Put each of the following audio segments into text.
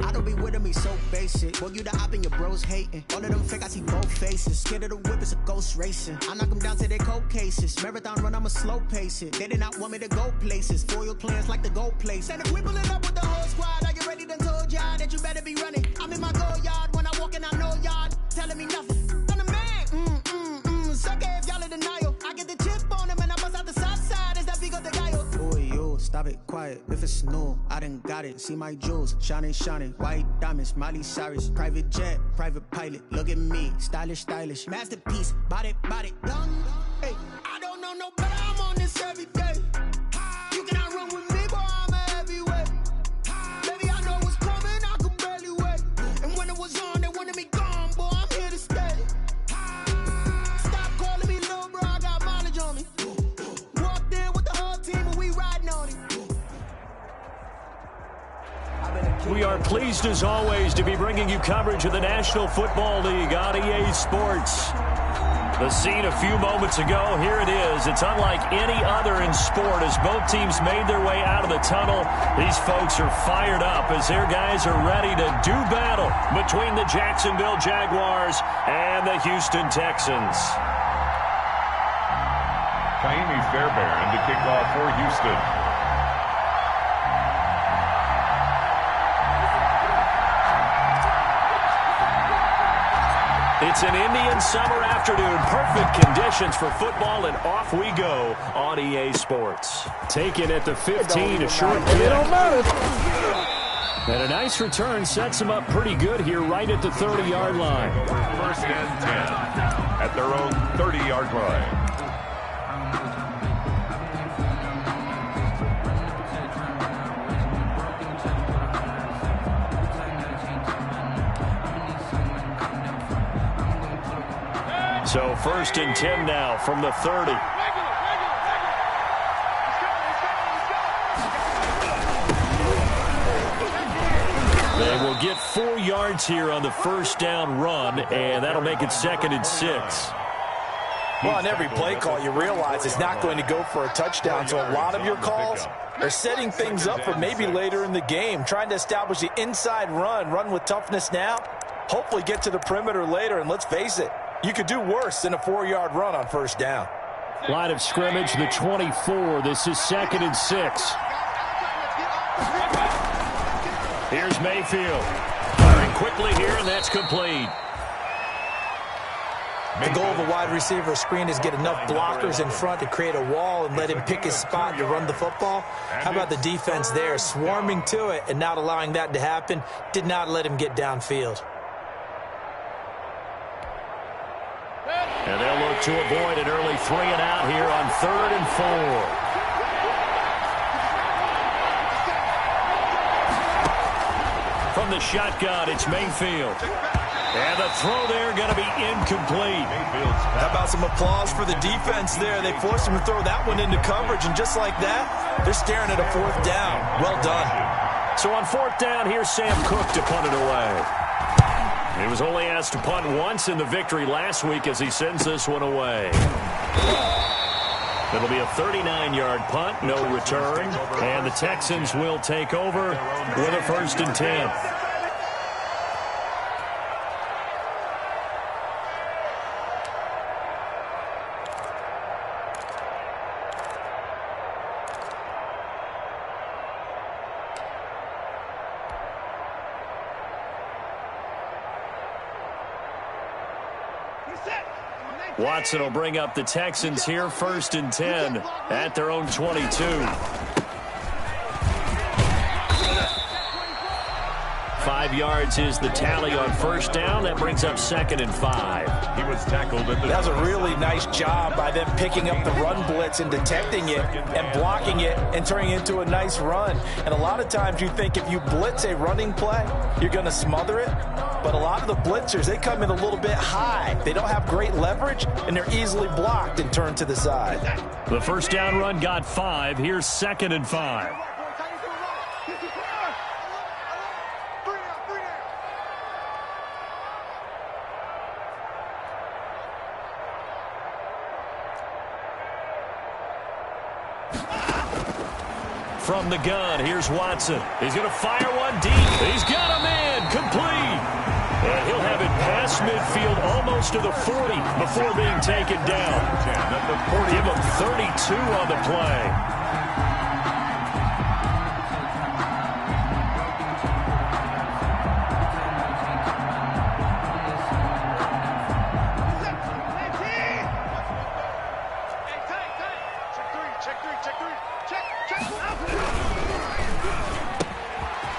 I don't be with me so basic. Boy, you the op and your bros hating. All of them fake, I see both faces. Scared of the whip, it's a ghost racing. I knock them down to their cold cases. Marathon run, I'ma slow pace it. They did not want me to go places. Foil plans like the gold place. And if we pulling up with the whole squad, are you ready? Done told y'all that you better be running. I'm in my go yard when I walk in, I know y'all telling me nothing. I'm the man. Suck it if y'all in denial. I get the chip on him and I bust out the south side. Is that Vigo the guy? Boy, yo, stop it, quiet. If it's new, I done got it. See my jewels, shining. White diamonds, Miley Cyrus. Private jet, private pilot. Look at me, stylish. Masterpiece, body, done. Hey, I don't know no better. I'm on this every day. You cannot run with me, boy, I'm a heavyweight. Baby, I know what's coming, I could barely wait. And when it was on, they wanted me gone, boy, I'm here to stay. Stop calling me little bro, I got mileage on me. Walked in with the whole team and we riding on it. We are pleased as always to be bringing you coverage of the National Football League on EA Sports. The scene a few moments ago, here it is. It's unlike any other in sport as both teams made their way out of the tunnel. These folks are fired up as their guys are ready to do battle between the Jacksonville Jaguars and the Houston Texans. Kaimi Fairbairn to kick off for Houston. It's an Indian summer afternoon. Perfect conditions for football, and off we go on EA Sports. Taken at the 15, a short kick. And a nice return sets them up pretty good here right at the 30-yard line. First and 10 at their own 30-yard line. So first and 10 now from the 30. They will get 4 yards here on the first down run, and that'll make it 2nd and 6. Well, on every play call, you realize it's not going to go for a touchdown, so a lot of your calls are setting things up for maybe later in the game, trying to establish the inside run with toughness now, hopefully get to the perimeter later, and let's face it, you could do worse than a 4-yard run on first down. Line of scrimmage, the 24. This is 2nd and 6. Here's Mayfield. Firing quickly here, and that's complete. The goal of a wide receiver screen is get enough blockers in front to create a wall and let him pick his spot to run the football. How about the defense there, swarming to it and not allowing that to happen? Did not let him get downfield. And they'll look to avoid an early 3 and out here on 3rd and 4. From the shotgun, it's Mayfield. And the throw there going to be incomplete. How about some applause for the defense there? They forced him to throw that one into coverage, and just like that, they're staring at a 4th down. Well done. So on 4th down, here's Sam Cook to punt it away. He was only asked to punt once in the victory last week as he sends this one away. It'll be a 39-yard punt, no return, and the Texans will take over with a 1st and 10. Watson will bring up the Texans here, 1st and 10 at their own 22. 5 yards is the tally on 1st down. That brings up 2nd and 5. He was tackled at the... That was a really nice job by them picking up the run blitz and detecting it and blocking it and turning it into a nice run. And a lot of times you think if you blitz a running play, you're going to smother it. But a lot of the blitzers, they come in a little bit high. They don't have great leverage, and they're easily blocked and turned to the side. The 1st down run got 5. Here's 2nd and 5. from the gun. Here's Watson. He's going to fire one deep. He's got him in. Complete. And he'll have it past midfield almost to the 40 before being taken down. Give him 32 on the play.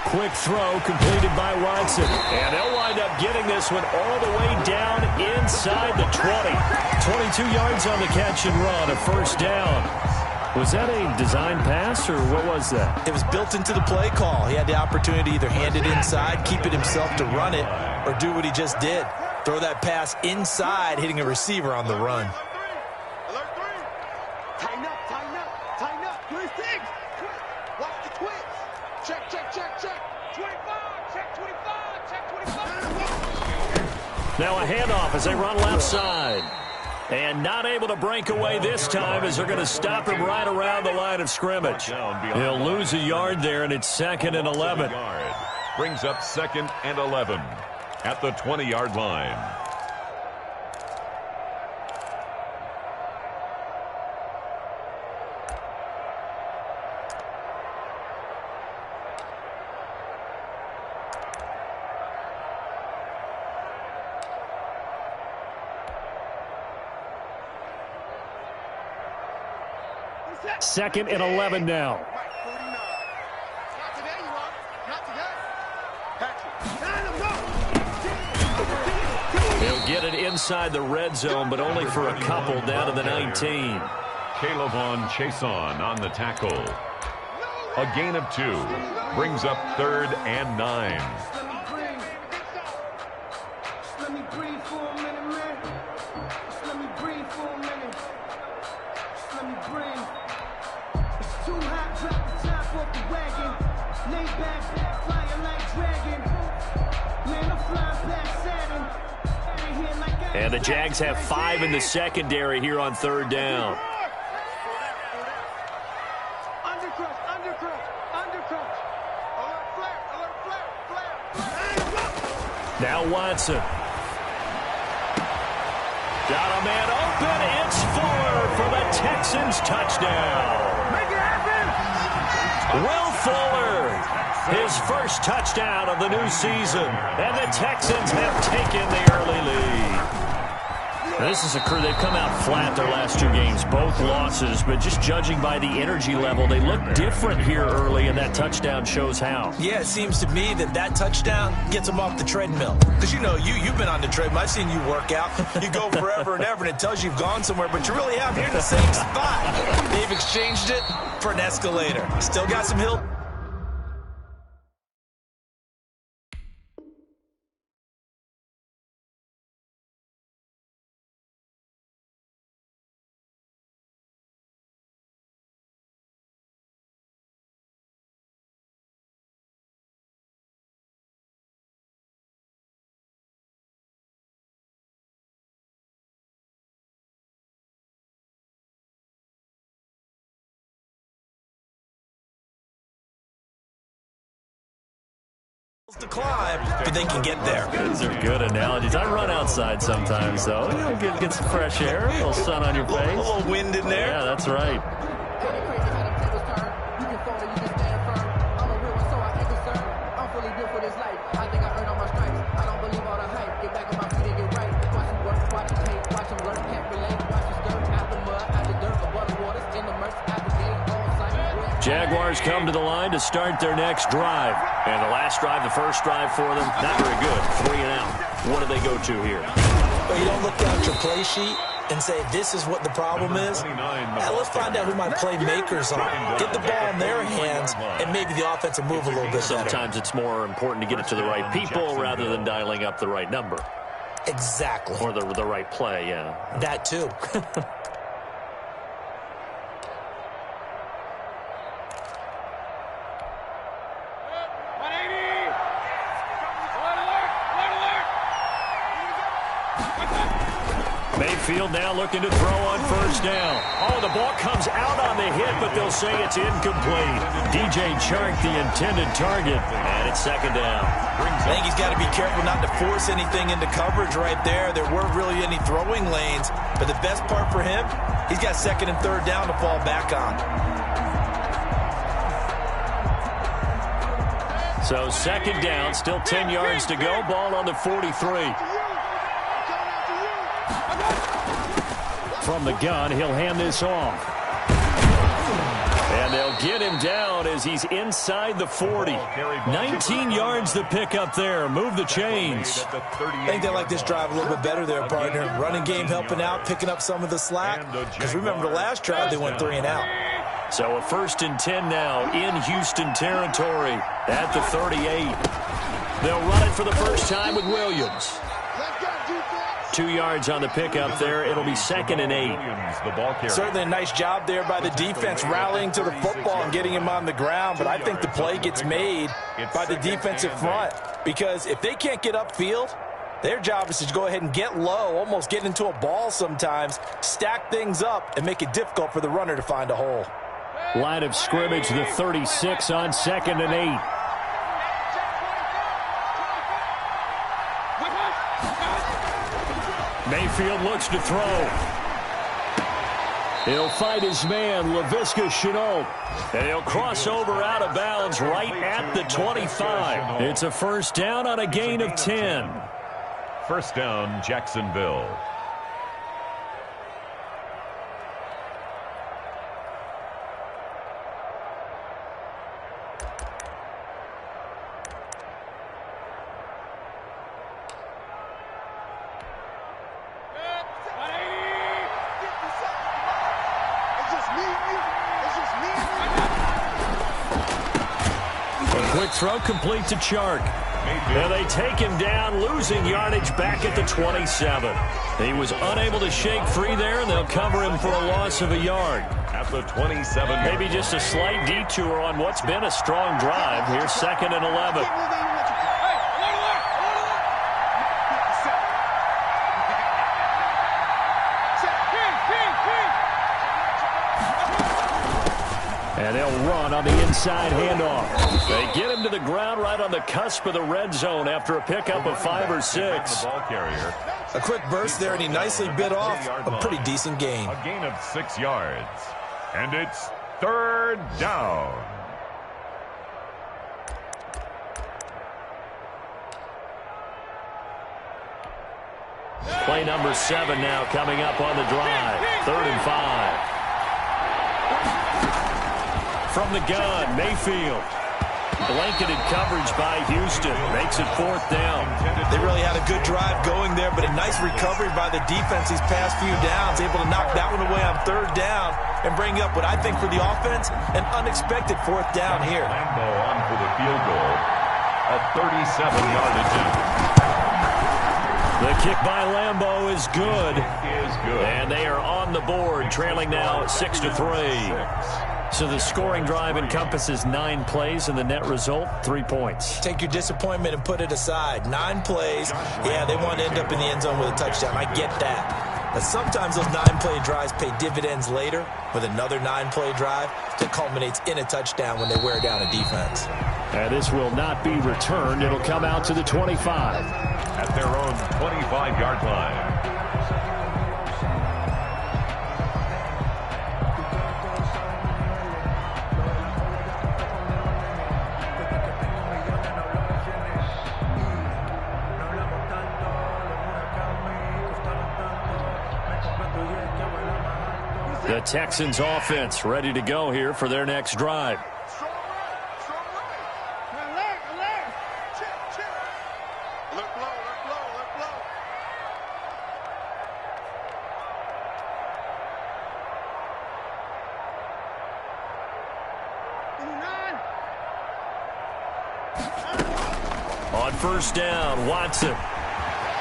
Quick throw completed by Watson. And they'll wind up getting this one all the way down inside the 20. 22 yards on the catch and run, a first down. Was that a design pass, or what was that? It was built into the play call. He had the opportunity to either hand it inside, keep it himself to run it, or do what he just did. Throw that pass inside, hitting a receiver on the run. Tighten up, tighten up, tighten up. 26. Watch the twitch. Check, check, check, check. 25, check 25, check 25. Now a handoff as they run left side. And not able to break away this time as they're going to stop him right around the line of scrimmage. He'll lose a yard there, and it's 2nd and 11. Brings up 2nd and 11 at the 20-yard line. Second and 11 now. Not today, you are. Not today. He'll get it inside the red zone, but only for a couple down to the 19. Caleb Chason on the tackle. A gain of 2. Brings up 3rd and 9. Let me breathe for a minute, man. Let me breathe for a minute. Let me breathe. It's too hot, drop the top off the wagon. Lay back, flying like dragon. Man, I'm flying past Saturn. And the Jags have 5 in the secondary here on 3rd down. Undercrush, undercrush, undercrush. Alert flare, alert flare, flare. Now Watson. Got a man open. It's Fuller for the Texans touchdown. Make it happen. Will Fuller, his first touchdown of the new season. And the Texans have taken the early lead. This is a crew. They've come out flat their last 2 games, both losses, but just judging by the energy level, they look different here early, and that touchdown shows how. Yeah, it seems to me that touchdown gets them off the treadmill. Because, you know, you've been on the treadmill. I've seen you work out. You go forever and ever, and it tells you you've gone somewhere, but you really haven't. You're in the same spot. They've exchanged it for an escalator. Still got some hill. To climb, but they can get there. Those are good analogies. I run outside sometimes, though. Get some fresh air, a little sun on your face. A little wind in there. Yeah, that's right. Jaguars come to the line to start their next drive. And the last drive, the first drive for them, not very good. 3 and out. What do they go to here? Well, you don't look down at your play sheet and say, this is what the problem is. Now, let's find out who my playmakers are. Get the ball in their hands, and maybe the offense will move a little bit better. Sometimes it's more important to get it to the right people rather than dialing up the right number. Exactly. Or the right play, yeah. That, too. Mayfield now looking to throw on first down. Oh, the ball comes out on the hit, but they'll say it's incomplete. DJ Chark, the intended target, and it's second down. I think he's got to be careful not to force anything into coverage right there. There weren't really any throwing lanes, but the best part for him, he's got second and third down to fall back on. So second down, still 10 yards to go. Ball on the 43. From the gun, he'll hand this off. And they'll get him down as he's inside the 40. 19 yards to pick up there. Move the chains. I think they like this drive a little bit better there, partner. Running game helping out, picking up some of the slack. Because remember the last drive, they went 3 and out. So a 1st and 10 now in Houston territory at the 38. They'll run it for the first time with Williams. 2 yards on the pickup there. It'll be 2nd and 8. Certainly a nice job there by the defense rallying to the football and getting him on the ground. But I think the play gets made by the defensive front. Because if they can't get upfield, their job is to go ahead and get low, almost get into a ball sometimes, stack things up, and make it difficult for the runner to find a hole. Line of scrimmage, the 36 on 2nd and 8. Mayfield looks to throw. He'll fight his man, Laviska Shenault. And he'll cross over out of bounds right at the 25. It's a first down on a gain of 10. First down, Jacksonville. Quick throw complete to Chark. And they take him down, losing yardage back at the 27. He was unable to shake free there, and they'll cover him for a loss of a yard. At the 27. Maybe just a slight detour on what's been a strong drive. Here's 2nd and 11. And they'll run on the inside handoff. They get him to the ground right on the cusp of the red zone after a pickup of 5 or 6. A quick burst there, and he nicely bit off a pretty decent gain. A gain of 6 yards. And it's 3rd down. Play number 7 now coming up on the drive. 3rd and 5. From the gun, Mayfield. Blanketed coverage by Houston. Makes it 4th down. They really had a good drive going there, but a nice recovery by the defense these past few downs. Able to knock that one away on 3rd down and bring up what I think for the offense, an unexpected 4th down here. Lambo on for the field goal. A 37-yard attempt. The kick by Lambo is good. And they are on the board, trailing now 6-3. So the scoring drive encompasses 9 plays, and the net result, 3 points. Take your disappointment and put it aside. 9 plays. Yeah, they want to end up in the end zone with a touchdown. I get that. But sometimes those 9-play drives pay dividends later with another 9-play drive that culminates in a touchdown when they wear down a defense. And this will not be returned. It'll come out to the 25. At their own 25-yard line. The Texans offense ready to go here for their next drive. On first down, Watson.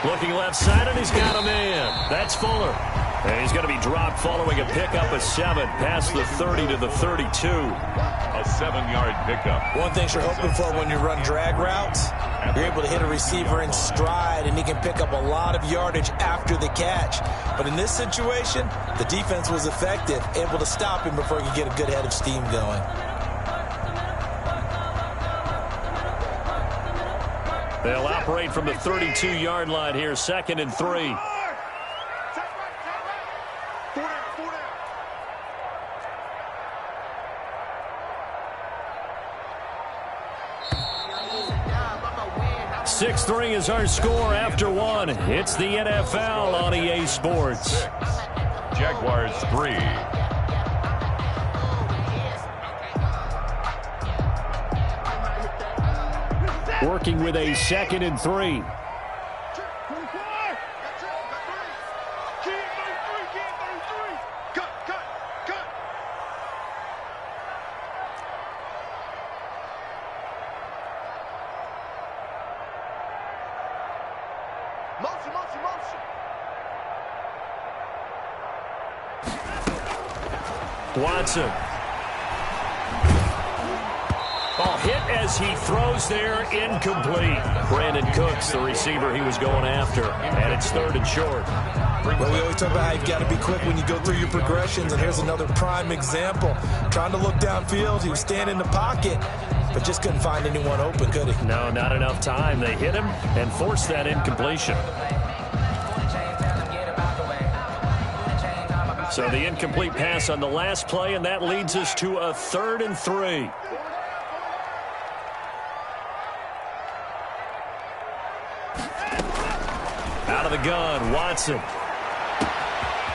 Looking left side, and he's got a man. That's Fuller. And he's going to be dropped following a pickup of 7 past the 30 to the 32. A 7-yard pickup. One thing you're hoping for when you run drag routes, you're able to hit a receiver in stride, and he can pick up a lot of yardage after the catch. But in this situation, the defense was effective, able to stop him before he could get a good head of steam going. They'll operate from the 32-yard line here, 2nd and 3. Six-3 is our score after 1. It's the NFL on EA Sports. Jaguars 3. Working with a 2nd and 3. Watson. Ball hit as he throws there, incomplete. Brandon Cooks, the receiver he was going after, and it's 3rd and short. Well, we always talk about how you've got to be quick when you go through your progressions, and here's another prime example. Trying to look downfield, he was standing in the pocket, but just couldn't find anyone open, could he? No, not enough time. They hit him and forced that incompletion. So the incomplete pass on the last play, and that leads us to a 3rd and 3. Out of the gun, Watson.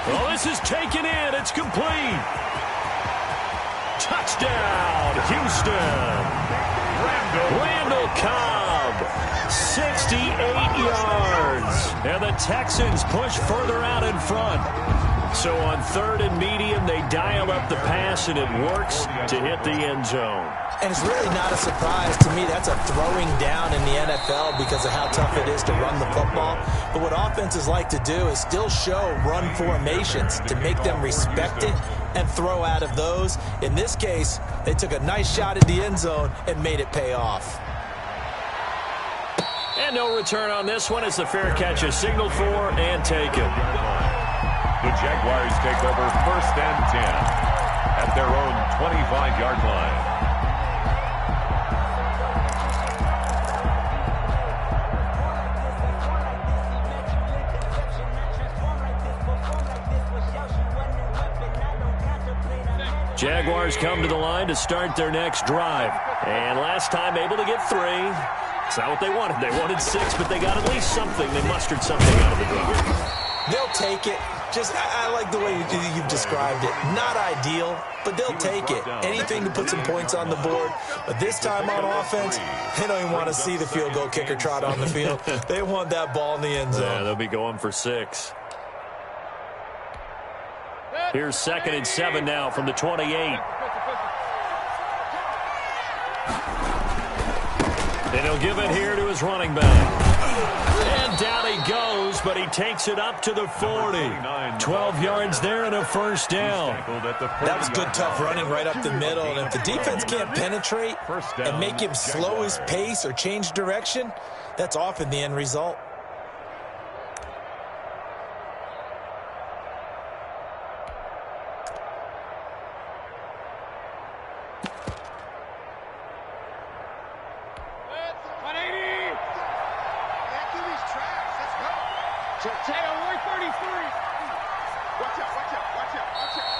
Well, this is taken in. It's complete. Touchdown, Houston. Randall Cobb, 68 yards. And the Texans push further out in front. So on 3rd and medium, they dial up the pass, and it works to hit the end zone. And it's really not a surprise to me. That's a throwing down in the NFL because of how tough it is to run the football. But what offenses like to do is still show run formations to make them respect it and throw out of those. In this case, they took a nice shot at the end zone and made it pay off. And no return on this one as the fair catch is signaled for and taken. The Jaguars take over 1st and 10 at their own 25-yard line. Jaguars come to the line to start their next drive. And last time able to get 3. It's not what they wanted. They wanted 6, but they got at least something. They mustered something out of the drive. They'll take it. I like the way you've described it. Not ideal, but they'll take it. Anything to put some points on the board. But this time on offense, they don't even want to see the field goal kicker trot on the field. They want that ball in the end zone. Yeah, they'll be going for 6. Here's 2nd and 7 now from the 28. And he'll give it here to his running back. And down he goes, but he takes it up to the 40. 12 yards there and a 1st down. That was good, tough running right up the middle. And if the defense can't penetrate and make him slow his pace or change direction, that's often the end result.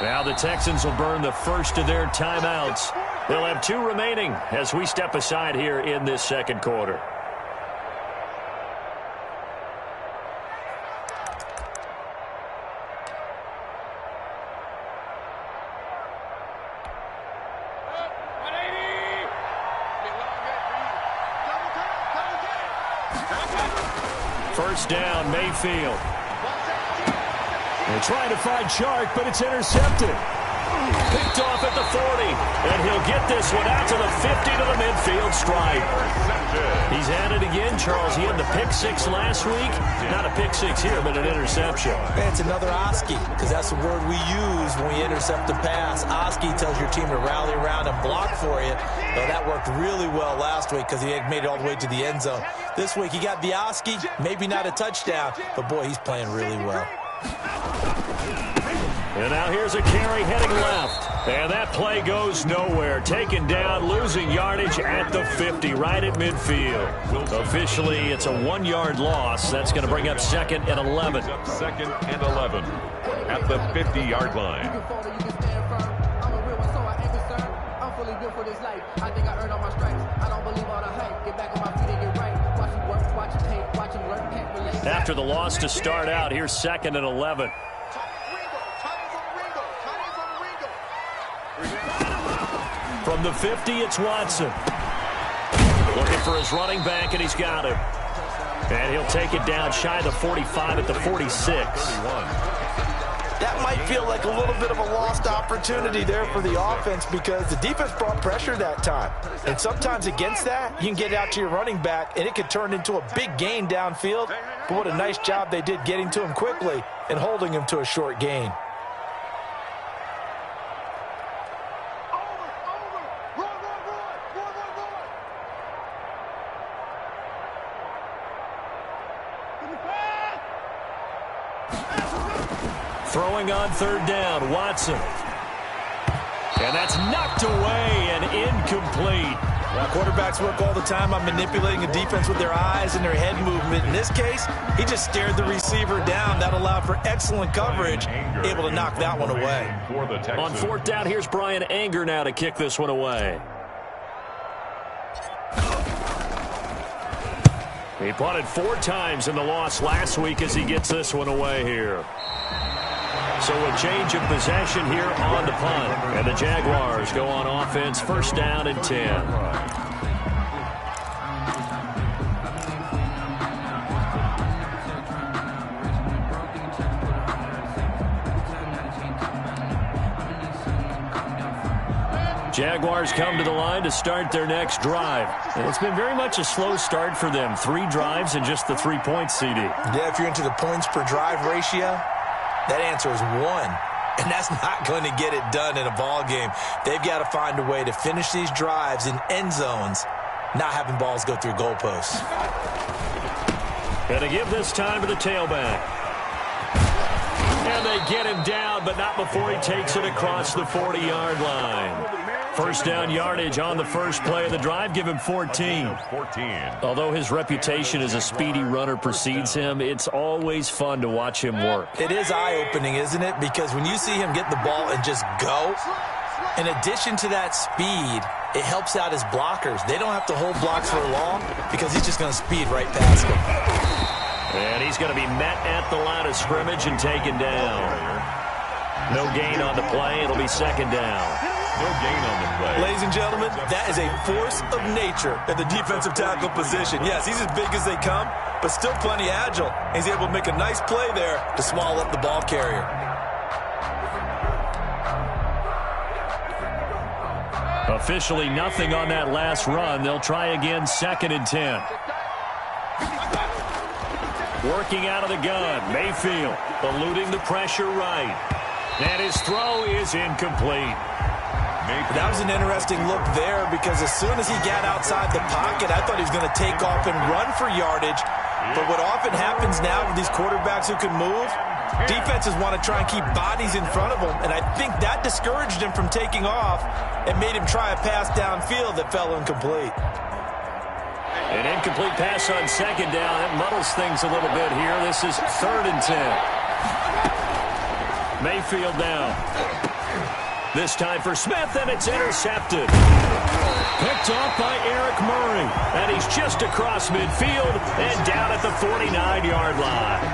Now the Texans will burn the first of their timeouts. They'll have 2 remaining as we step aside here in this 2nd quarter. First down, Mayfield. They're trying to find Chark, but it's intercepted. Picked off at the 40, and he'll get this one out to the 50 to the midfield stripe. He's at it again, Charles. He had the pick 6 last week. Not a pick 6 here, but an interception. And it's another Oski, because that's the word we use when we intercept the pass. Oski tells your team to rally around and block for you. Though that worked really well last week because he had made it all the way to the end zone. This week he got the Oski, maybe not a touchdown, but boy, he's playing really well. And now here's a carry heading left. And that play goes nowhere. Taken down, losing yardage at the 50, right at midfield. Officially, it's a 1-yard loss. That's going to bring up 2nd and 11. 2nd and 11 at the 50-yard line. After the loss to start out, here's 2nd and 11. From the 50, it's Watson. Looking for his running back, and he's got him. And he'll take it down shy of the 45 at the 46. That might feel like a little bit of a lost opportunity there for the offense because the defense brought pressure that time. And sometimes against that, you can get out to your running back, and it could turn into a big gain downfield. But what a nice job they did getting to him quickly and holding him to a short gain. Throwing on 3rd down, Watson. And that's knocked away and incomplete. Well, quarterbacks work all the time on manipulating a defense with their eyes and their head movement. In this case, he just stared the receiver down. That allowed for excellent coverage, able to knock that one away. On 4th down, here's Brian Anger now to kick this one away. He punted 4 times in the loss last week as he gets this one away here. So a change of possession here on the punt. And the Jaguars go on offense, 1st down and 10. Jaguars come to the line to start their next drive. And it's been very much a slow start for them. 3 drives and just the 3 points, CD. Yeah, if you're into the points per drive ratio, that answer is 1, and that's not going to get it done in a ball game. They've got to find a way to finish these drives in end zones, not having balls go through goalposts. And they give this time to the tailback. And they get him down, but not before he takes it across the 40-yard line. 1st down yardage on the first play of the drive. Give him 14. Although his reputation as a speedy runner precedes him, it's always fun to watch him work. It is eye-opening, isn't it? Because when you see him get the ball and just go, in addition to that speed, it helps out his blockers. They don't have to hold blocks for long because he's just going to speed right past them. And he's going to be met at the line of scrimmage and taken down. No gain on the play. It'll be 2nd down. No gain on the play. Ladies and gentlemen, that is a force of nature at the defensive tackle position. Yes, he's as big as they come, but still plenty agile. He's able to make a nice play there to swallow up the ball carrier. Officially nothing on that last run. They'll try again, 2nd and 10. Working out of the gun, Mayfield eluding the pressure right. And his throw is incomplete. That was an interesting look there because as soon as he got outside the pocket, I thought he was going to take off and run for yardage. But what often happens now with these quarterbacks who can move, defenses want to try and keep bodies in front of them. And I think that discouraged him from taking off and made him try a pass downfield that fell incomplete. An incomplete pass on 2nd down. That muddles things a little bit here. This is 3rd and 10. Mayfield down. This time for Smith, and it's intercepted. Picked off by Eric Murray. And he's just across midfield and down at the 49-yard line.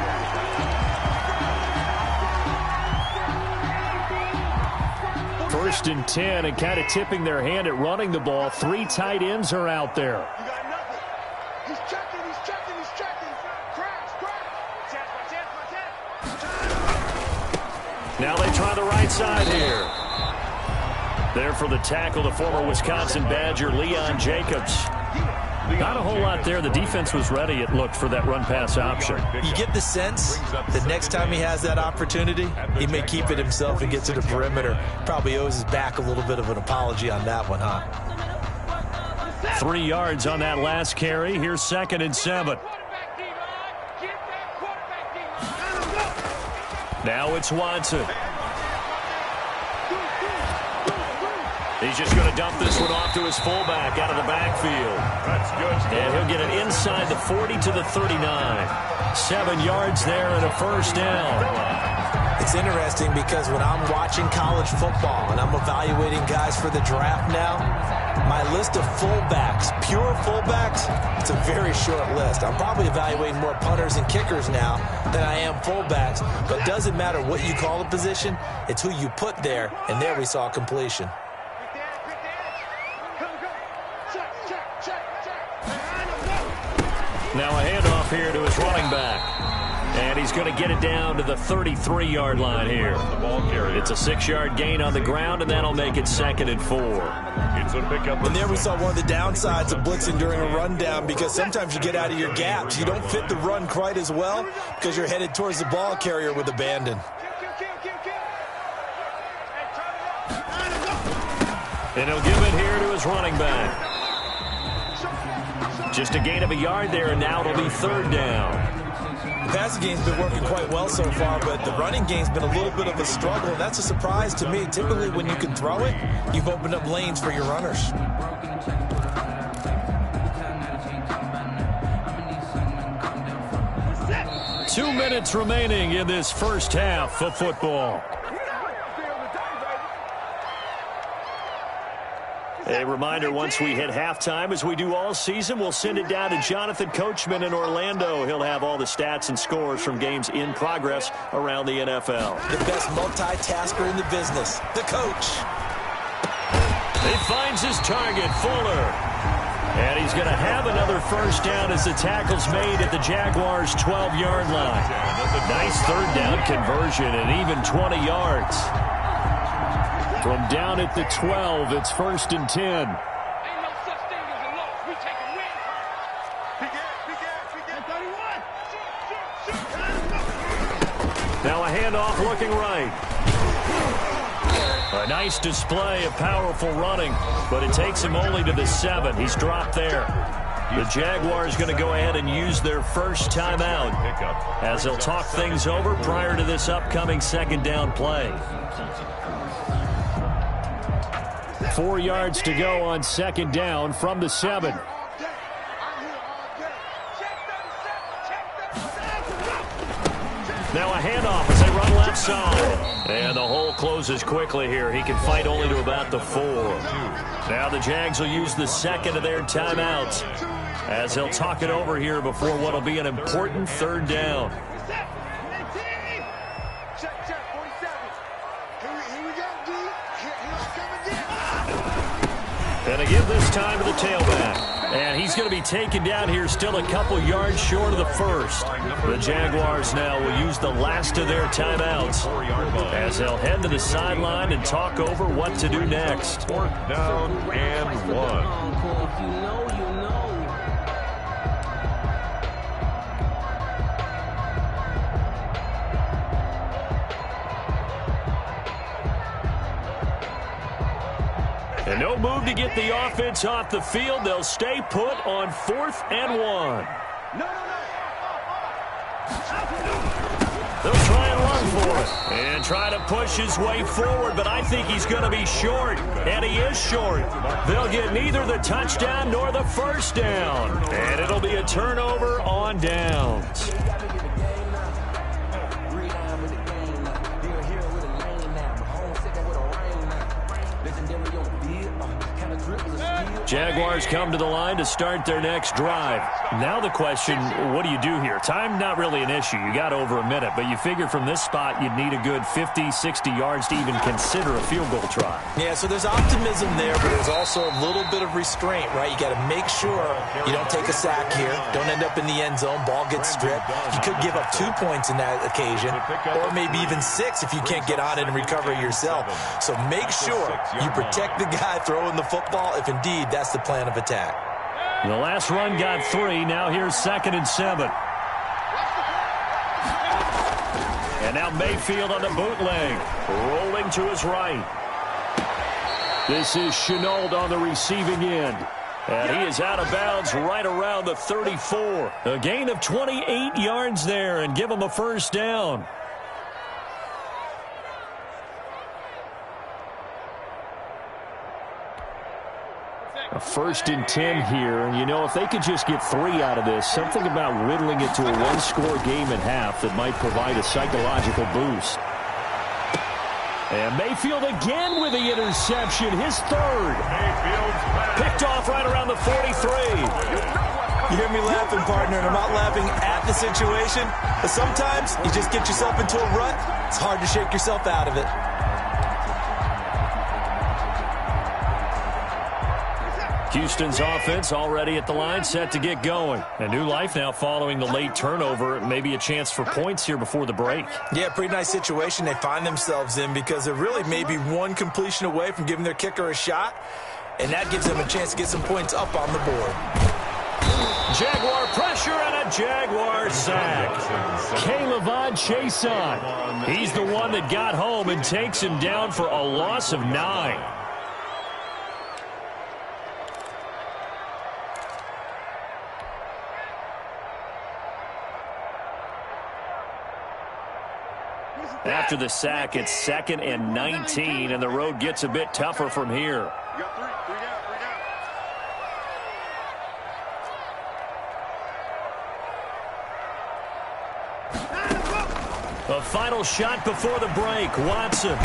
First and 10, and kind of tipping their hand at running the ball. 3 tight ends are out there. He's checking. Crash. Now they try the right side here. There for the tackle, the former Wisconsin Badger, Leon Jacobs. Not a whole lot there. The defense was ready, it looked, for that run-pass option. You get the sense that next time he has that opportunity, he may keep it himself and get to the perimeter. Probably owes his back a little bit of an apology on that one, huh? 3 yards on that last carry. Here's 2nd and 7. Now it's Watson. He's just going to dump this one off to his fullback out of the backfield. That's good. And he'll get it inside the 40 to the 39. 7 yards there and a first down. It's interesting because when I'm watching college football and I'm evaluating guys for the draft now, my list of fullbacks, pure fullbacks, it's a very short list. I'm probably evaluating more punters and kickers now than I am fullbacks. But it doesn't matter what you call the position, it's who you put there. And there we saw completion. Now a handoff here to his running back. And he's going to get it down to the 33-yard line here. It's a 6-yard gain on the ground, and that'll make it 2nd and 4. It's a pickup. And there we saw one of the downsides of blitzing during a rundown, because sometimes you get out of your gaps. You don't fit the run quite as well because you're headed towards the ball carrier with abandon. And he'll give it here to his running back. Just a gain of a yard there, and now it'll be 3rd down. The passing game's been working quite well so far, but the running game's been a little bit of a struggle, and that's a surprise to me. Typically, when you can throw it, you've opened up lanes for your runners. 2 minutes remaining in this first half of football. A reminder, once we hit halftime, as we do all season, we'll send it down to Jonathan Coachman in Orlando. He'll have all the stats and scores from games in progress around the NFL. The best multitasker in the business, the coach. He finds his target, Fuller. And he's going to have another first down as the tackle's made at the Jaguars' 12-yard line. Nice 3rd down conversion and even 20 yards. From down at the 12, it's 1st and 10. Ain't no such thing as a loss. We take a win. Now a handoff looking right. A nice display of powerful running, but it takes him only to the 7. He's dropped there. The Jaguars going to go ahead and use their first timeout as they'll talk things over prior to this upcoming 2nd down play. 4 yards to go on 2nd down from the 7. Now a handoff as they run left side. And the hole closes quickly here. He can fight only to about the 4. Now the Jags will use the 2nd of their timeouts as they'll talk it over here before what will be an important 3rd down. And they give this time to the tailback. And he's going to be taken down here still a couple yards short of the 1st. The Jaguars now will use the last of their timeouts as they'll head to the sideline and talk over what to do next. 4th down and 1. And no move to get the offense off the field. They'll stay put on 4th and 1. They'll try and run for it and try to push his way forward, but I think he's going to be short, and he is short. They'll get neither the touchdown nor the first down, and it'll be a turnover on downs. Jaguars come to the line to start their next drive. Now the question, what do you do here? Time, not really an issue. You got over a minute, but you figure from this spot you'd need a good 50, 60 yards to even consider a field goal try. Yeah, so there's optimism there, but there's also a little bit of restraint, right? You got to make sure you don't take a sack here, don't end up in the end zone, ball gets stripped. You could give up 2 points in that occasion, or maybe even 6 if you can't get on it and recover it yourself. So make sure you protect the guy throwing the football if indeed that's the plan of attack. The last run got 3. Now here's 2nd and 7. And now Mayfield on the bootleg, rolling to his right. This is Chenault on the receiving end. And he is out of bounds right around the 34. A gain of 28 yards there and give him a first down. A 1st and 10 here, and you know, if they could just get 3 out of this, something about whittling it to a one-score game at half that might provide a psychological boost. And Mayfield again with the interception, his 3rd. Picked off right around the 43. You hear me laughing, partner, and I'm not laughing at the situation, but sometimes you just get yourself into a rut. It's hard to shake yourself out of it. Houston's offense already at the line, set to get going. A new life now following the late turnover. Maybe a chance for points here before the break. Yeah, pretty nice situation they find themselves in because they're really maybe one completion away from giving their kicker a shot, and that gives them a chance to get some points up on the board. Jaguar pressure and a Jaguar sack. K'Lavon Chaisson. He's the one that got home and takes him down for a loss of 9. After the sack, it's 2nd and 19, and the road gets a bit tougher from here. A final shot before the break. Watson.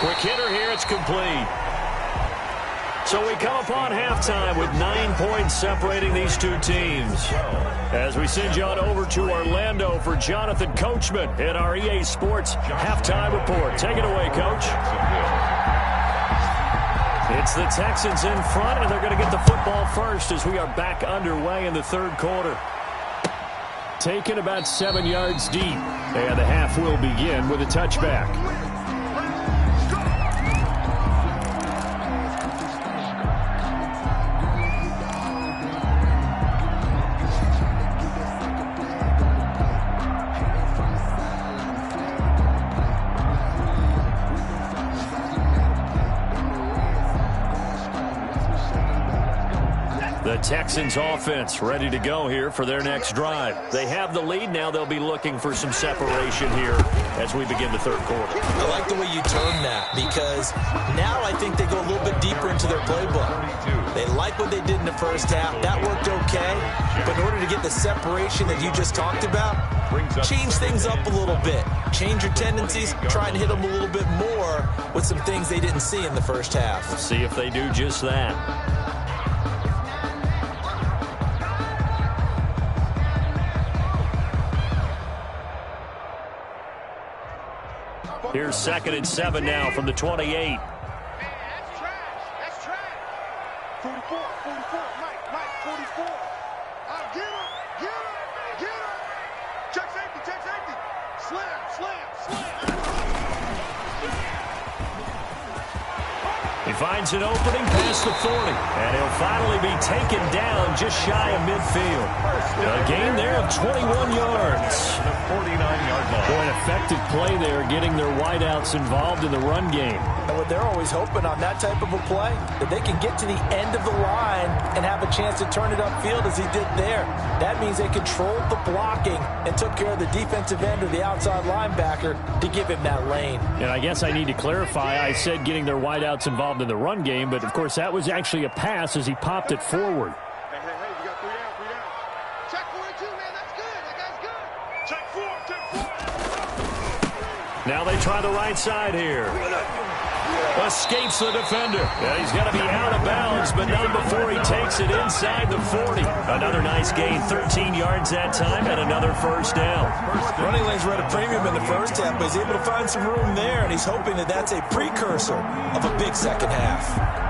Quick hitter here. It's complete. So we come upon halftime with 9 points separating these two teams. As we send you on over to Orlando for Jonathan Coachman in our EA Sports Halftime Report. Take it away, Coach. It's the Texans in front, and they're going to get the football first as we are back underway in the 3rd quarter. Taken about 7 yards deep, and the half will begin with a touchback. The Texans offense ready to go here for their next drive. They have the lead. Now they'll be looking for some separation here as we begin the 3rd quarter. I like the way you term that because now I think they go a little bit deeper into their playbook. They like what they did in the first half. That worked okay. But in order to get the separation that you just talked about, change things up a little bit. Change your tendencies. Try and hit them a little bit more with some things they didn't see in the first half. We'll see if they do just that. Here's 2nd and 7 now from the 28. That's trash. That's trash. 44, Mike, 44. Get him. Check safety. Slam. He finds an opening past the 40, and he'll finally be taken down just shy of midfield. A gain there of 21 yards. 49-yard line. Boy, an effective play there, getting their wideouts involved in the run game. And what they're always hoping on that type of a play, that they can get to the end of the line and have a chance to turn it upfield as he did there. That means they controlled the blocking and took care of the defensive end or the outside linebacker to give him that lane. And I guess I need to clarify, I said getting their wideouts involved in the run game, but of course that was actually a pass as he popped it forward. Hey, you got 3 down. Check 42, man, that's good. That guy's good. Check 4. Now they try the right side here. Escapes the defender. Yeah, he's got to be out of bounds, but not before he takes it inside the 40. Another nice gain, 13 yards that time, and another first down. Running lanes were at a premium in the first half, but he's able to find some room there, and he's hoping that that's a precursor of a big second half.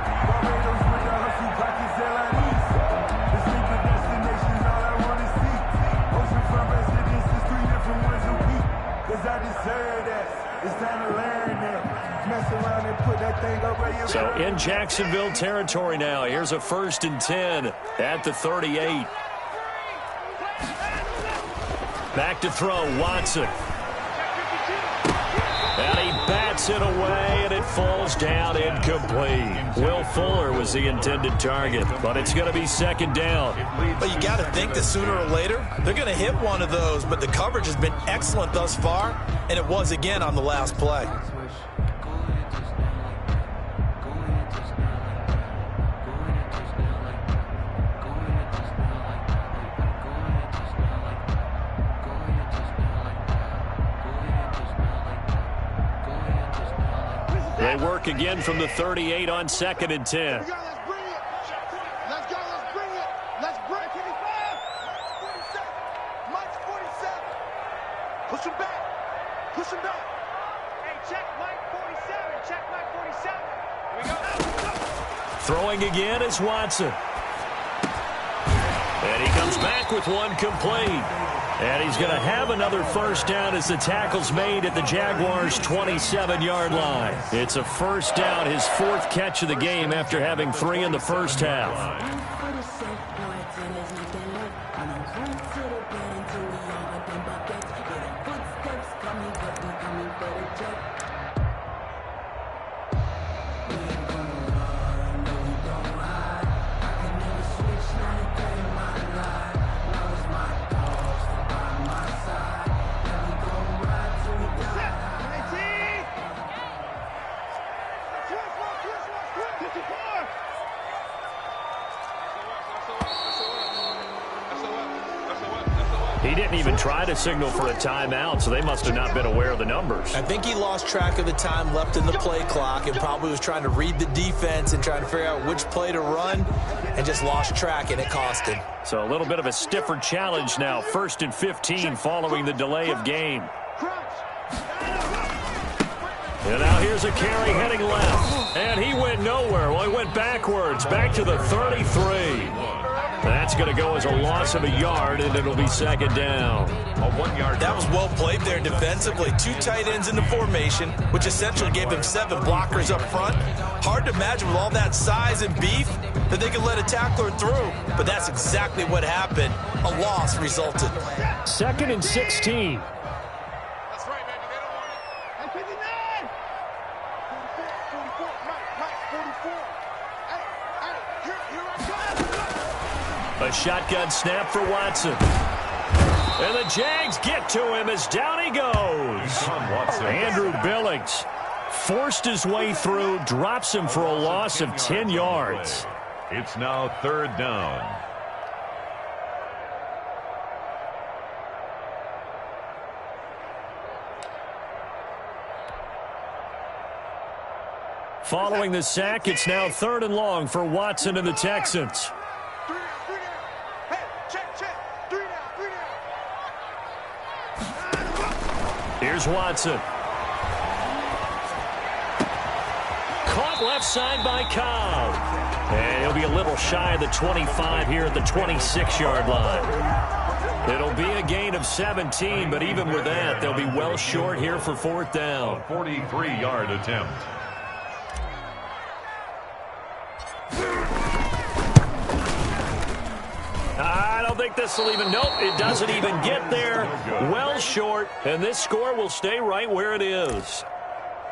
So in Jacksonville territory now. Here's a 1st and 10 at the 38. Back to throw, Watson. And he bats it away, and it falls down incomplete. Will Fuller was the intended target, but it's going to be 2nd down. But you got to think that sooner or later, they're going to hit one of those, but the coverage has been excellent thus far, and it was again on the last play. They work again from the 38 on 2nd and 10. Let's bring it. Let's go. Let's bring it. Let's break it. 47. Mike's 47. Push him back. Push him back. Hey, check Mike 47. Check Mike 47. Here we go. Throwing again is Watson. And he comes back with one complete. And he's going to have another first down as the tackle's made at the Jaguars' 27-yard line. It's a first down, his 4th catch of the game after having 3 in the first half. He didn't even try to signal for a timeout, so they must have not been aware of the numbers. I think he lost track of the time left in the play clock and probably was trying to read the defense and trying to figure out which play to run and just lost track, and it cost him. So a little bit of a stiffer challenge now. 1st and 15 following the delay of game. And now here's a carry heading left. And he went nowhere. Well, he went backwards, back to the 33. That's going to go as a loss of a yard, and it'll be 2nd down. A 1-yard. That was well played there defensively. 2 tight ends in the formation, which essentially gave them 7 blockers up front. Hard to imagine with all that size and beef that they could let a tackler through. But that's exactly what happened. A loss resulted. 2nd and 16. That's right, baby. They don't want it. Hey, 59. 44. Mike, 44. Hey, here I go. A shotgun snap for Watson. And the Jags get to him as down he goes. Andrew Billings forced his way through, drops him for a loss of 10 yards. It's now 3rd down. Following the sack, it's now 3rd and long for Watson and the Texans. Here's Watson. Caught left side by Cobb. And he'll be a little shy of the 25 here at the 26-yard line. It'll be a gain of 17, but even with that, they'll be well short here for 4th down. A 43-yard attempt. I don't think this will even, nope, it doesn't even get there. Well short, and this score will stay right where it is.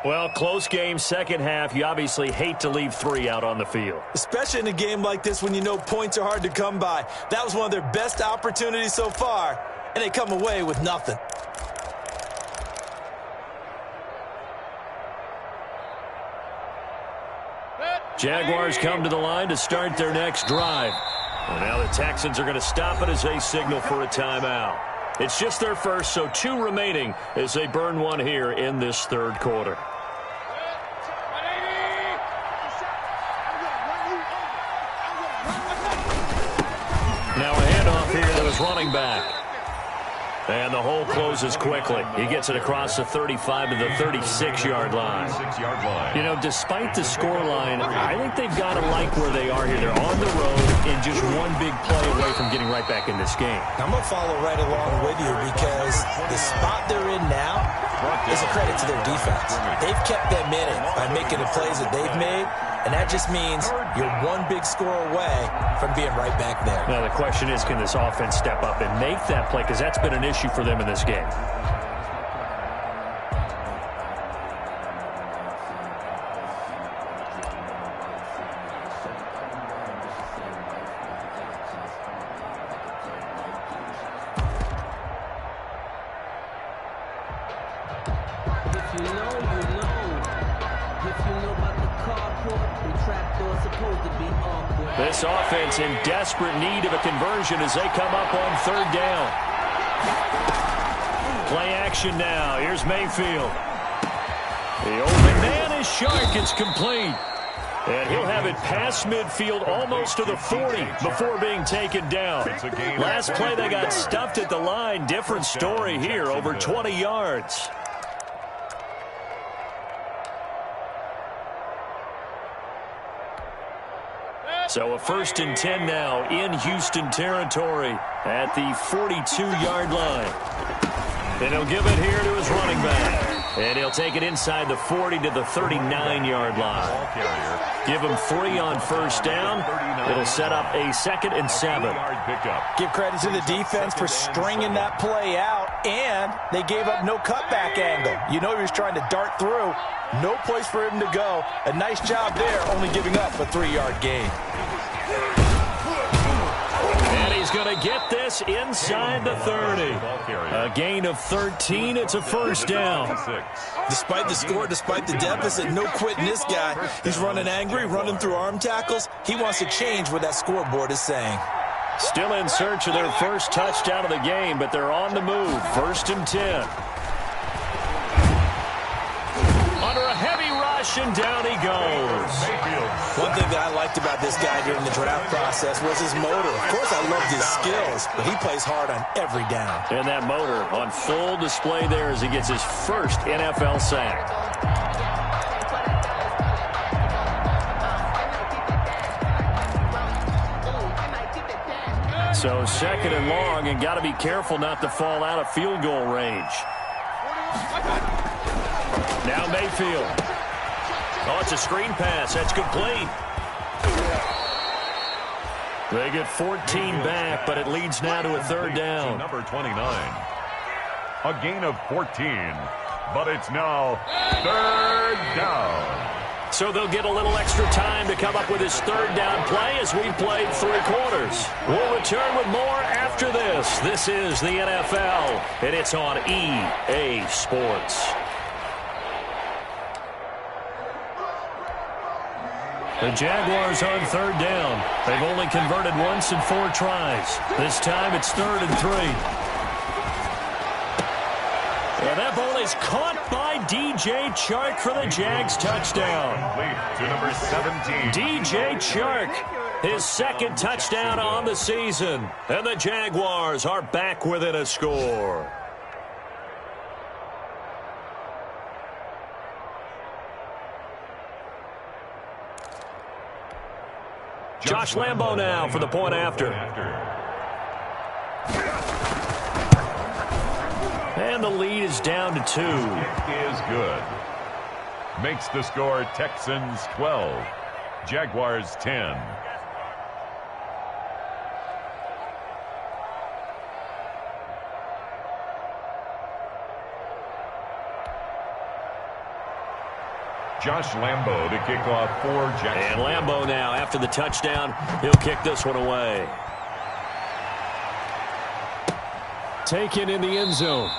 Well, close game, 2nd half. You obviously hate to leave 3 out on the field. Especially in a game like this when you know points are hard to come by. That was one of their best opportunities so far, and they come away with nothing. Jaguars come to the line to start their next drive. And now the Texans are going to stop it as they signal for a timeout. It's just their first, so 2 remaining as they burn one here in this 3rd quarter. his running back. And the hole closes quickly. He gets it across the 35 to the 36-yard line. You know, despite the scoreline, I think they've got to like where they are here. They're on the road and just one big play away from getting right back in this game. I'm going to follow right along with you because the spot they're in now is a credit to their defense. They've kept them in it by making the plays that they've made, and that just means you're one big score away from being right back there. Now, the question is, can this offense step up and make that play? Because that's been an issue for them in this game. This offense in desperate need of a conversion as they come up on third down. Play action now. Here's Mayfield. The open man is Shark. It's complete. And he'll have it past midfield almost to the 40 before being taken down. Last play they got stuffed at the line. Different story here, over 20 yards. So a 1st and 10 now in Houston territory at the 42-yard line. And he'll give it here to his running back. And he'll take it inside the 40 to the 39-yard line. Give him 3 on first down. It'll set up a 2nd and 7. Give credit to the defense for stringing that play out, and they gave up no cutback angle. You know he was trying to dart through. No place for him to go. A nice job there, only giving up a 3-yard gain. And he's going to get this inside the 30. A gain of 13. It's a first down. Despite the score, despite the deficit, no quitting this guy. He's running angry, running through arm tackles. He wants to change what that scoreboard is saying. Still in search of their first touchdown of the game, but they're on the move. 1st and 10. Under a heavy rush, and down he goes. One thing that I liked about this guy during the draft process was his motor. Of course, I loved his skills, but he plays hard on every down. And that motor on full display there as he gets his first NFL sack. So 2nd and long, and got to be careful not to fall out of field goal range. Now Mayfield. Oh, it's a screen pass. That's complete. They get 14 back, but it leads now to a 3rd down. Number 29. A gain of 14, but it's now 3rd down. So they'll get a little extra time to come up with his 3rd down play as we've played 3 quarters. We'll return with more after this. This is the NFL, and it's on EA Sports. The Jaguars on 3rd down. They've only converted once in 4 tries. This time it's 3rd and 3. And that ball is caught by DJ Chark for the Jags touchdown. To number 17. DJ Chark, his 2nd touchdown on the season. And the Jaguars are back within a score. Josh Lambo now for the point after. And the lead is down to 2. It is good. Makes the score Texans 12, Jaguars 10. Josh Lambo to kick off for Jackson. And Lambo now, after the touchdown, he'll kick this one away. Taken in the end zone.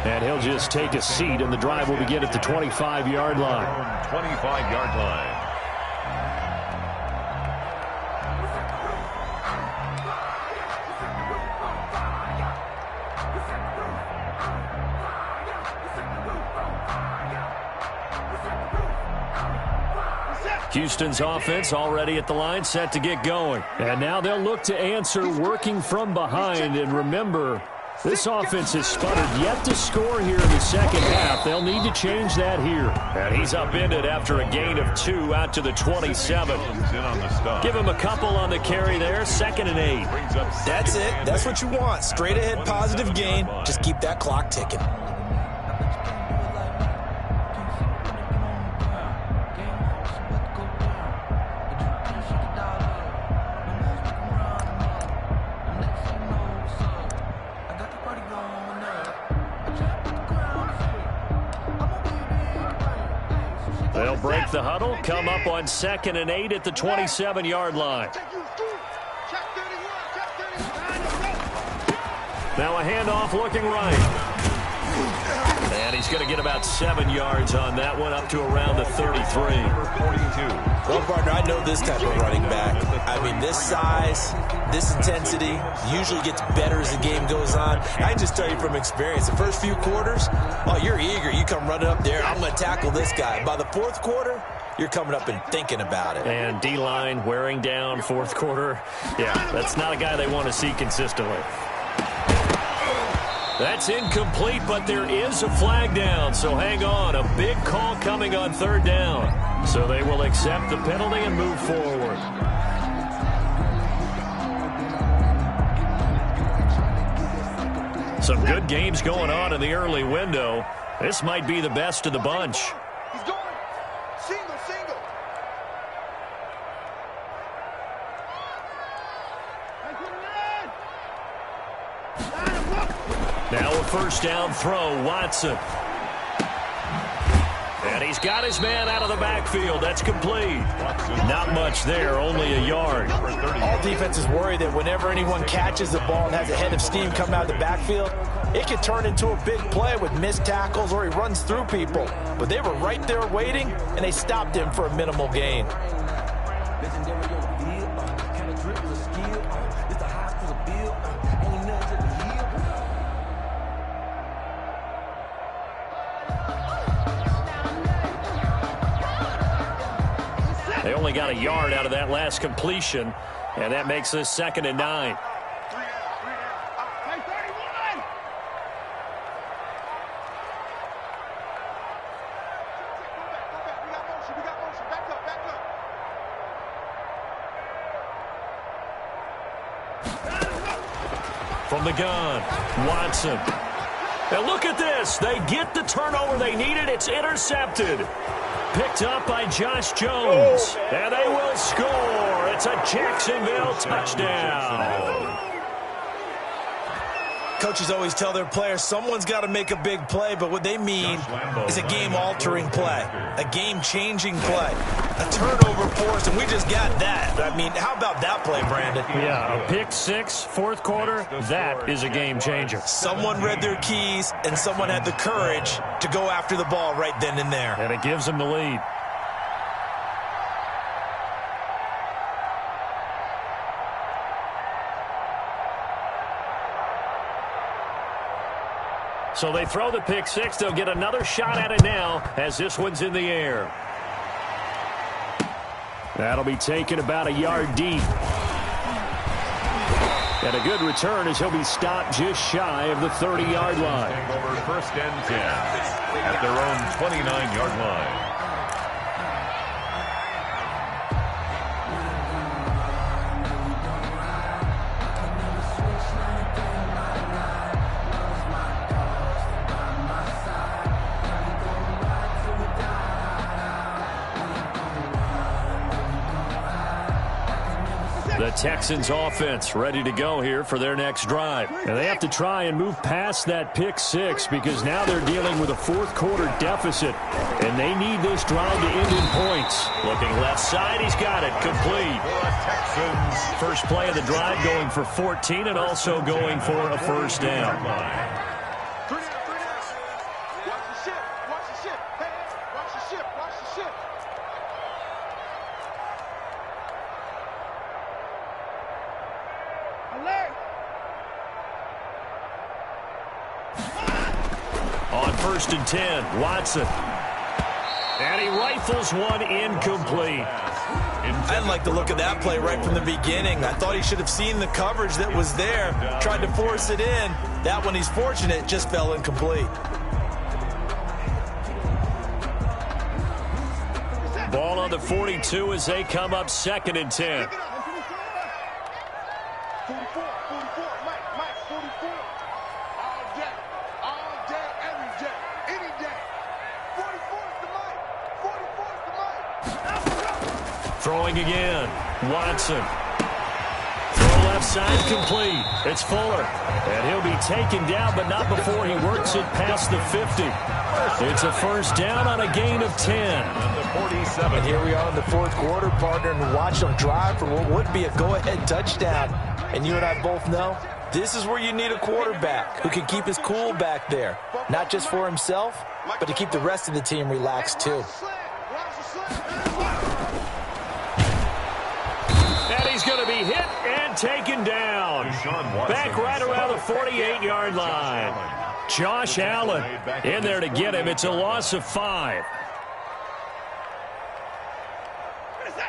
And he'll just take a seat, and the drive will begin at the 25-yard line. 25-yard line. Houston's offense already at the line, set to get going. And now they'll look to answer working from behind. And remember, this offense has sputtered yet to score here in the second half. They'll need to change that here. And he's upended after a gain of 2 out to the 27. Give him a couple on the carry there, 2nd and 8. That's it. That's what you want. Straight ahead positive gain. Just keep that clock ticking. They'll break the huddle, come up on 2nd and 8 at the 27-yard line. Now a handoff looking right. And he's going to get about 7 yards on that one, up to around the 33. Well, partner, I know this type of running back. I mean, this size, this intensity usually gets better as the game goes on. I can just tell you from experience, the first few quarters, oh, you're eager. You come running up there, I'm going to tackle this guy. By the fourth quarter, you're coming up and thinking about it. And D-line wearing down fourth quarter. Yeah, that's not a guy they want to see consistently. That's incomplete, but there is a flag down, so hang on. A big call coming on 3rd down. So they will accept the penalty and move forward. Some good games going on in the early window. This might be the best of the bunch. He's going. Single, single. Now a 1st down throw, Watson. And he's got his man out of the backfield. That's complete. Not much there, only a yard. All defenses worry that whenever anyone catches the ball and has a head of steam come out of the backfield, it can turn into a big play with missed tackles or he runs through people. But they were right there waiting, and they stopped him for a minimal gain. They only got a yard out of that last completion, and that makes this 2nd and 9. From the gun, Watson. And look at this. They get the turnover they needed. It's intercepted. Picked up by Josh Jones. And they will score. It's a Jacksonville touchdown. Coaches always tell their players someone's got to make a big play, but what they mean is a game-altering play, a game-changing play, a turnover force, and we just got that. I mean, how about that play, Brandon? Yeah, a pick 6, 4th quarter, that is a game-changer. Someone read their keys, and someone had the courage to go after the ball right then and there. And it gives them the lead. So they throw the pick 6. They'll get another shot at it now as this one's in the air. That'll be taken about a yard deep. And a good return as he'll be stopped just shy of the 30-yard line. Over 1st and 10 at their own 29-yard line. The Texans offense ready to go here for their next drive. And they have to try and move past that pick 6 because now they're dealing with a 4th quarter deficit. And they need this drive to end in points. Looking left side, he's got it. Complete. Texans. First play of the drive going for 14 and also going for a 1st down. On 1st and 10, Watson. And he rifles one incomplete. I didn't like the look of that play right from the beginning. I thought he should have seen the coverage that was there, tried to force it in. That one, he's fortunate, just fell incomplete. Ball on the 42 as they come up 2nd and 10. 44, 44, Mike, 44. All day, every day, any day. 44 is the Mike, 44 is the Mike. Throwing again, Watson. Throw left side complete. It's Fuller. And he'll be taken down, but not before he works it past the 50. It's a first down on a gain of 10. And here we are in the 4th quarter, partner, and watch them drive for what would be a go-ahead touchdown. And you and I both know this is where you need a quarterback who can keep his cool back there, not just for himself, but to keep the rest of the team relaxed too. And he's going to be hit and taken down. Back right around the 48-yard line. Josh Allen in there to get him. It's a loss of 5.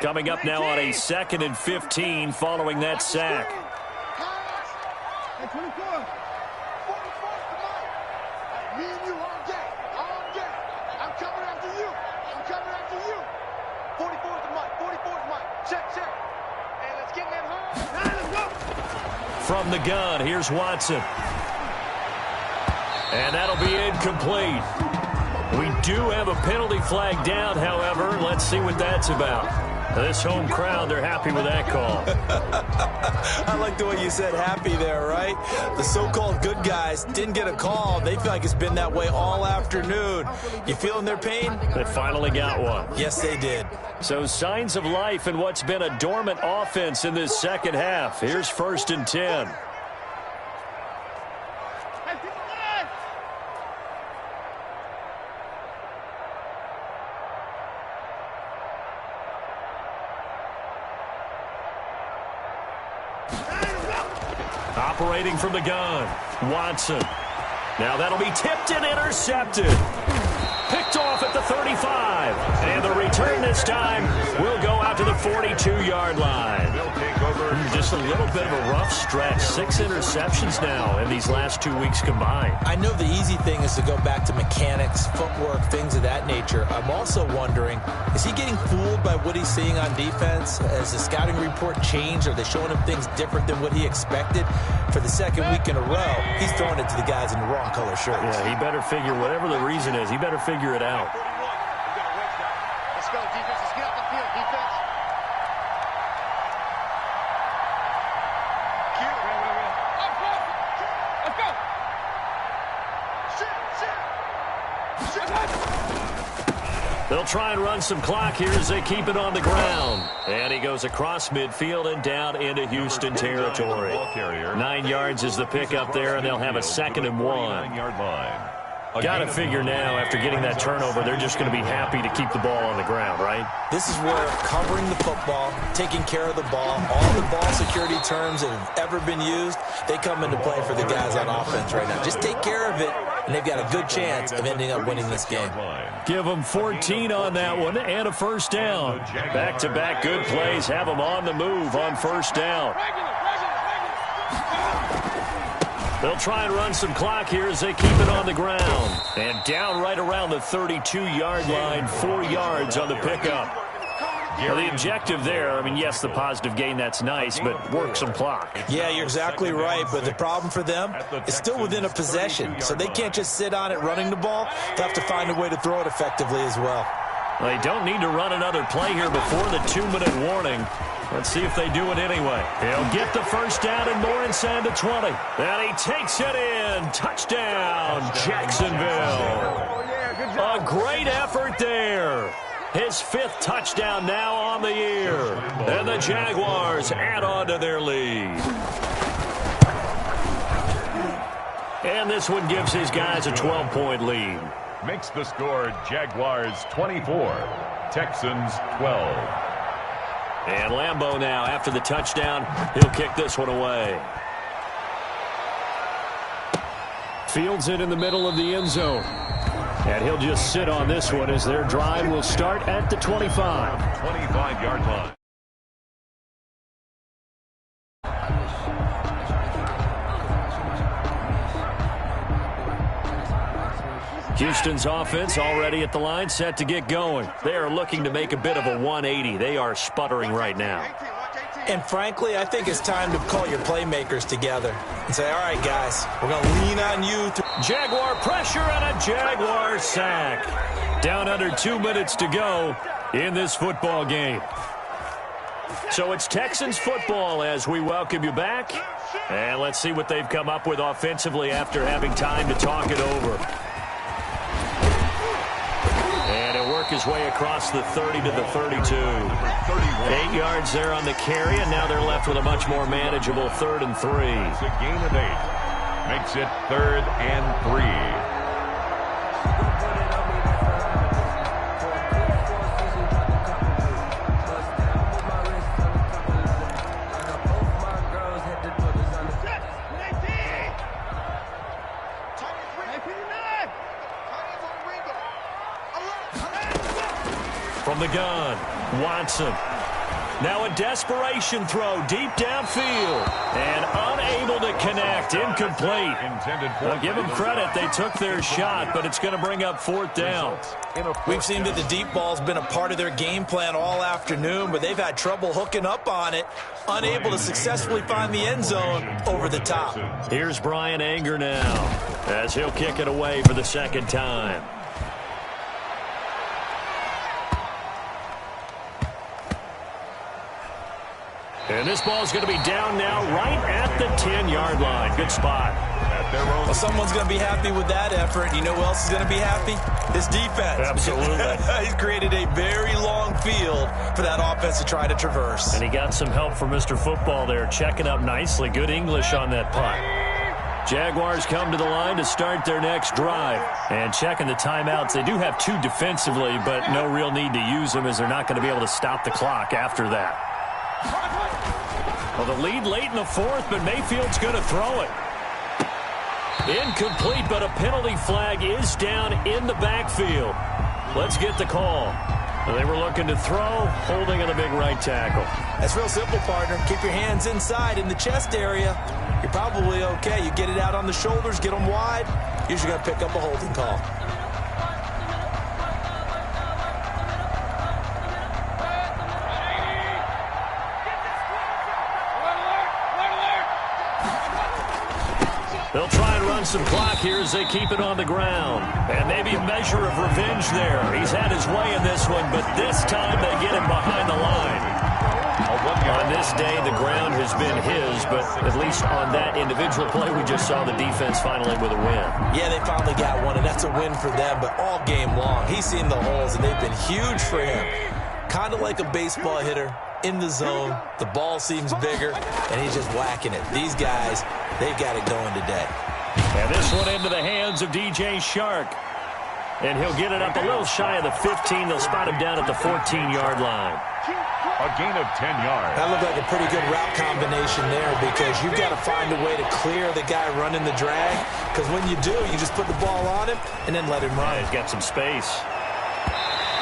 Coming up now on a 2nd and 15 following that sack. From the gun, here's Watson. And that'll be incomplete. We do have a penalty flag down, however. Let's see what that's about. This home crowd, they're happy with that call. I like the way you said happy there, right? The so-called good guys didn't get a call. They feel like it's been that way all afternoon. You feeling their pain? They finally got one. Yes, they did. So signs of life in what's been a dormant offense in this second half. Here's 1st and 10. Operating from the gun, Watson. Now that'll be tipped and intercepted. Picked off at the 35. And the return this time will go out to the 42-yard line. Just a little bit of a rough stretch. 6 interceptions now in these last 2 weeks combined. I know the easy thing is to go back to mechanics, footwork, things of that nature. I'm also wondering, is he getting fooled by what he's seeing on defense? Has the scouting report changed? Are they showing him things different than what he expected? For the 2nd week in a row, he's throwing it to the guys in the wrong color shirts. Yeah, he better figure, whatever the reason is, he better figure it out. Let's go, defense. Let's get off the field, defense. They'll try and run some clock here as they keep it on the ground. And he goes across midfield and down into Houston territory. 9 yards is the pickup there, and they'll have a 2nd and 1. Got to figure now, after getting that turnover, they're just going to be happy to keep the ball on the ground, right? This is where covering the football, taking care of the ball, all the ball security terms that have ever been used, they come into play for the guys on offense right now. Just take care of it, and they've got a good chance of ending up winning this game. Give them 14 on that one and a first down. Back-to-back good plays have them on the move on first down. They'll try and run some clock here as they keep it on the ground. And down right around the 32-yard line, 4 yards on the pickup. Now, the objective there, I mean, yes, the positive gain, that's nice, but work some clock. Yeah, you're exactly right, but the problem for them is still within a possession, so they can't just sit on it running the ball. They'll have to find a way to throw it effectively as well. They don't need to run another play here before the 2-minute warning. Let's see if they do it anyway. He'll get the first down and more inside the 20. And he takes it in. Touchdown, Jacksonville. A great effort there. His 5th touchdown now on the year. And the Jaguars add on to their lead. And this one gives his guys a 12-point lead. Makes the score Jaguars 24, Texans 12. And Lambeau now, after the touchdown, he'll kick this one away. Fields it in the middle of the end zone. And he'll just sit on this one as their drive will start at the 25. 25-yard line. Houston's offense already at the line, set to get going. They are looking to make a bit of a 180. They are sputtering right now. And frankly, I think it's time to call your playmakers together and say, all right, guys, we're going to lean on you. Jaguar pressure and a Jaguar sack. Down under 2 minutes to go in this football game. So it's Texans football as we welcome you back. And let's see what they've come up with offensively after having time to talk it over. And he'll work his way across the 30 to the 32. 8 yards there on the carry, and now they're left with a much more manageable 3rd and 3. It's a gain of 8. Makes it 3rd and 3. From the gun, Watson. Now a desperation throw deep downfield. And unable to connect. Incomplete. I'll give them credit. They took their shot, but it's going to bring up 4th down. We've seen that the deep ball's been a part of their game plan all afternoon, but they've had trouble hooking up on it. Unable to successfully find the end zone over the top. Here's Brian Anger now as he'll kick it away for the 2nd time. And this ball's going to be down now right at the 10-yard line. Good spot. Well, someone's going to be happy with that effort. You know who else is going to be happy? His defense. Absolutely. He's created a very long field for that offense to try to traverse. And he got some help from Mr. Football there, checking up nicely. Good English on that punt. Jaguars come to the line to start their next drive. And checking the timeouts. They do have 2 defensively, but no real need to use them as they're not going to be able to stop the clock after that. Well, the lead late in the 4th, but Mayfield's going to throw it. Incomplete, but a penalty flag is down in the backfield. Let's get the call. They were looking to throw, holding on the big right tackle. That's real simple, partner. Keep your hands inside in the chest area. You're probably okay. You get it out on the shoulders, get them wide. Usually going to pick up a holding call. They'll try and run some clock here as they keep it on the ground. And maybe a measure of revenge there. He's had his way in this one, but this time they get him behind the line. On this day, the ground has been his, but at least on that individual play, we just saw the defense finally with a win. Yeah, they finally got one, and that's a win for them, but all game long, he's seen the holes, and they've been huge for him. Kind of like a baseball hitter in the zone. The ball seems bigger, and he's just whacking it. These guys, they've got it going today. And this one into the hands of DJ Shark. And he'll get it up a little shy of the 15. They'll spot him down at the 14-yard line. A gain of 10 yards. That looked like a pretty good route combination there because you've got to find a way to clear the guy running the drag. Because when you do, you just put the ball on him and then let him run. Yeah, he's got some space.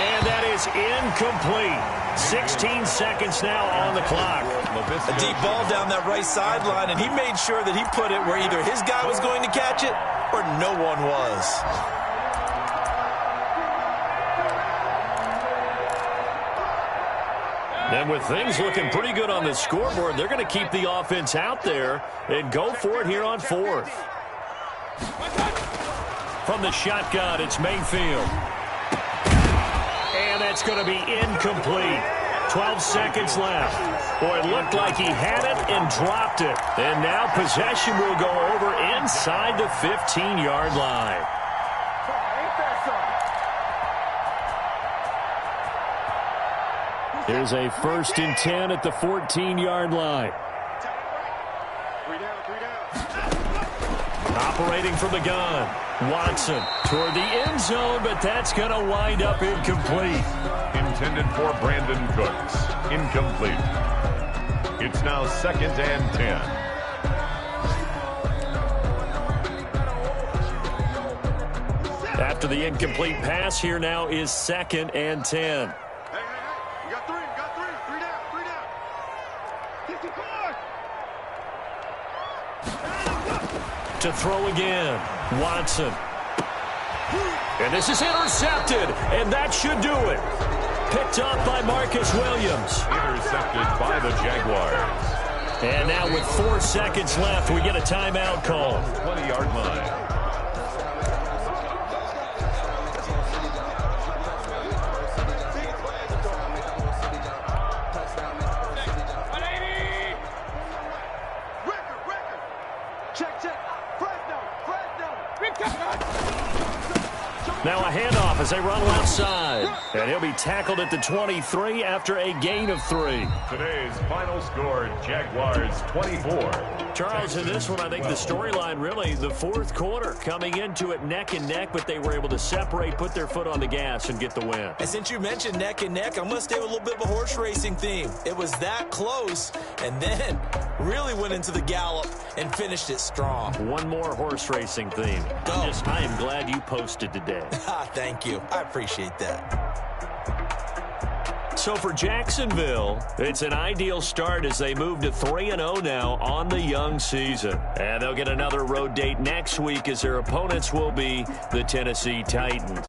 And that is incomplete. 16 seconds now on the clock. A deep ball down that right sideline, and he made sure that he put it where either his guy was going to catch it or no one was. And with things looking pretty good on the scoreboard, they're going to keep the offense out there and go for it here on 4th. From the shotgun, it's Mayfield. And that's going to be incomplete. 12 seconds left. Boy, it looked like he had it and dropped it. And now possession will go over inside the 15-yard line. Here's a 1st and 10 at the 14-yard line. Operating from the gun. Watson toward the end zone, but that's going to wind up incomplete. Intended for Brandon Cooks. Incomplete. It's now 2nd and 10. After the incomplete pass, here now is 2nd and 10. Hey, you got three. Three down. Get the car. To throw again, Watson. And this is intercepted, and that should do it. Picked up by Marcus Williams. Intercepted by the Jaguars. And now with 4 seconds left, we get a timeout call. 20-yard line. Now a handoff as they run left side. And he'll be tackled at the 23 after a gain of 3. Today's final score, Jaguars 24. Charles, in this one, I think the storyline really, the fourth quarter, coming into it neck and neck, but they were able to separate, put their foot on the gas, and get the win. And since you mentioned neck and neck, I'm going to stay with a little bit of a horse racing theme. It was that close, and then really went into the gallop and finished it strong. One more horse racing theme. I am glad you posted today. Thank you. I appreciate that. So for Jacksonville, it's an ideal start as they move to 3-0 now on the young season. And they'll get another road date next week as their opponents will be the Tennessee Titans.